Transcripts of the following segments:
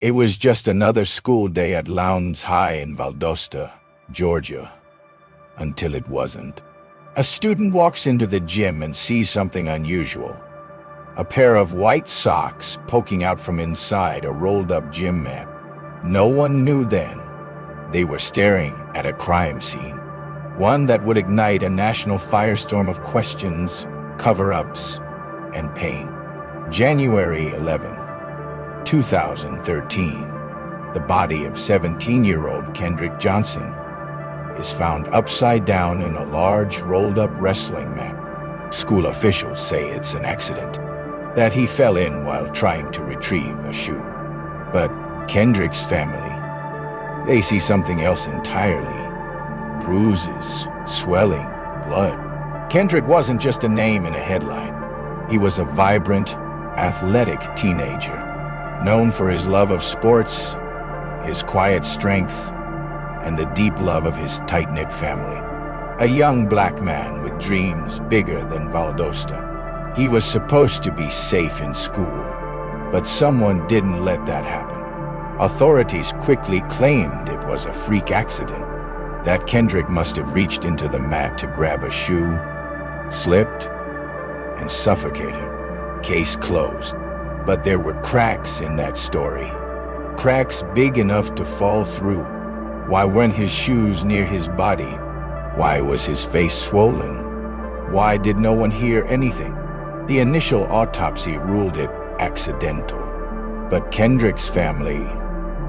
It was just another school day at Lowndes High in Valdosta, Georgia, until it wasn't. A student walks into the gym and sees something unusual. A pair of white socks poking out from inside a rolled-up gym mat. No one knew then. They were staring at a crime scene. One that would ignite a national firestorm of questions, cover-ups, and pain. January 11, 2013. The body of 17-year-old Kendrick Johnson is found upside down in a large rolled-up wrestling mat. School officials say it's an accident, that he fell in while trying to retrieve a shoe. But Kendrick's family, they see something else entirely. Bruises, swelling, blood. Kendrick wasn't just a name in a headline. He was a vibrant, athletic teenager, known for his love of sports, his quiet strength, and the deep love of his tight-knit family. A young black man with dreams bigger than Valdosta. He was supposed to be safe in school, but someone didn't let that happen. Authorities quickly claimed it was a freak accident, that Kendrick must have reached into the mat to grab a shoe, slipped, and suffocated. Case closed. But there were cracks in that story. Cracks big enough to fall through. Why weren't his shoes near his body? Why was his face swollen? Why did no one hear anything? The initial autopsy ruled it accidental. But Kendrick's family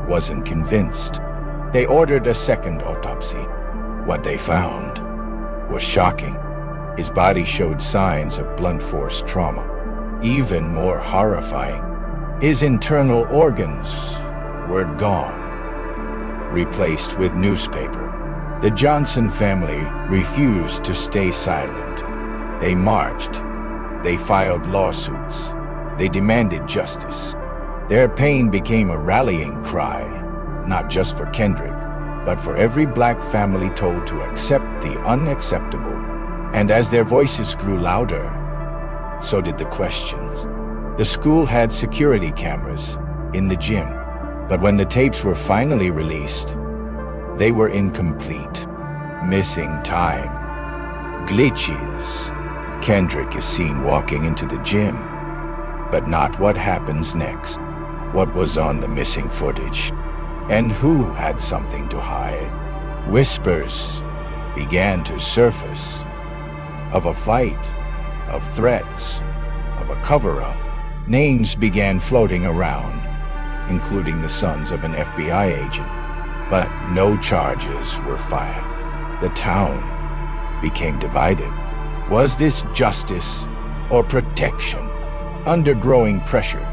wasn't convinced. They ordered a second autopsy. What they found was shocking. His body showed signs of blunt force trauma. Even more horrifying, his internal organs were gone, replaced with newspaper. The Johnson family refused to stay silent. They marched. They filed lawsuits. They demanded justice. Their pain became a rallying cry, not just for Kendrick, but for every black family told to accept the unacceptable. And as their voices grew louder, so did the questions. The school had security cameras in the gym, but when the tapes were finally released, they were incomplete. Missing time. Glitches. Kendrick is seen walking into the gym, but not what happens next. What was on the missing footage? And who had something to hide? Whispers began to surface of a fight, of threats, of a cover-up. Names began floating around, including the sons of an FBI agent, but no charges were filed. The town became divided. Was this justice or protection? Under growing pressure,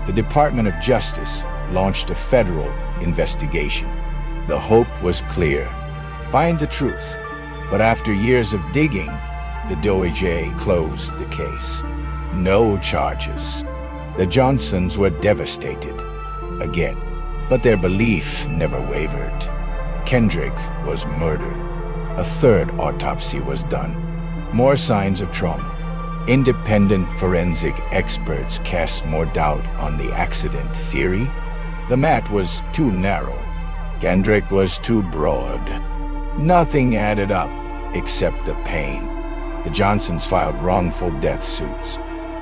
the Department of Justice launched a federal investigation. The hope was clear: find the truth. But after years of digging, the DOJ closed the case. No charges. The Johnsons were devastated again, but their belief never wavered. Kendrick was murdered. A third autopsy was done. More signs of trauma. Independent forensic experts cast more doubt on the accident theory. The mat was too narrow. Kendrick was too broad. Nothing added up except the pain. The Johnsons filed wrongful death suits.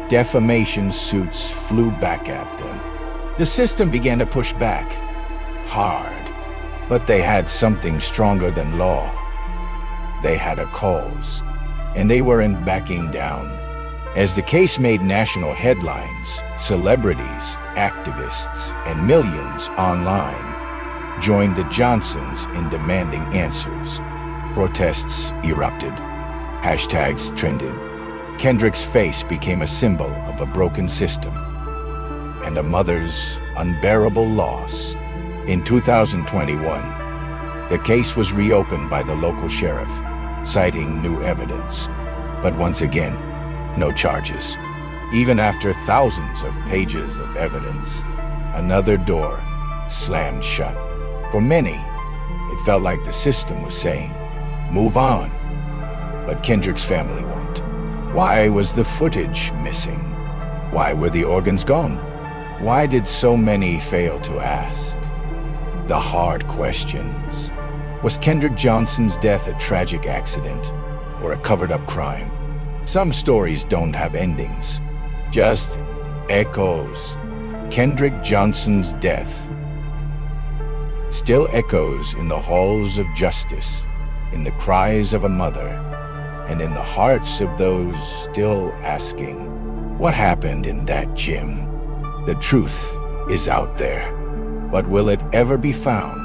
Defamation suits flew back at them. The system began to push back, hard. But they had something stronger than law. They had a cause, and they weren't backing down. As the case made national headlines, celebrities, activists, and millions online joined the Johnsons in demanding answers. Protests erupted. Hashtags trended. Kendrick's face became a symbol of a broken system and a mother's unbearable loss. In 2021, the case was reopened by the local sheriff, citing new evidence. But once again, no charges. Even after thousands of pages of evidence, another door slammed shut. For many, it felt like the system was saying, "Move on." But Kendrick's family won't. Why was the footage missing? Why were the organs gone? Why did so many fail to ask the hard questions? Was Kendrick Johnson's death a tragic accident or a covered-up crime? Some stories don't have endings, just echoes. Kendrick Johnson's death still echoes in the halls of justice, in the cries of a mother, and in the hearts of those still asking, what happened in that gym? The truth is out there, but will it ever be found?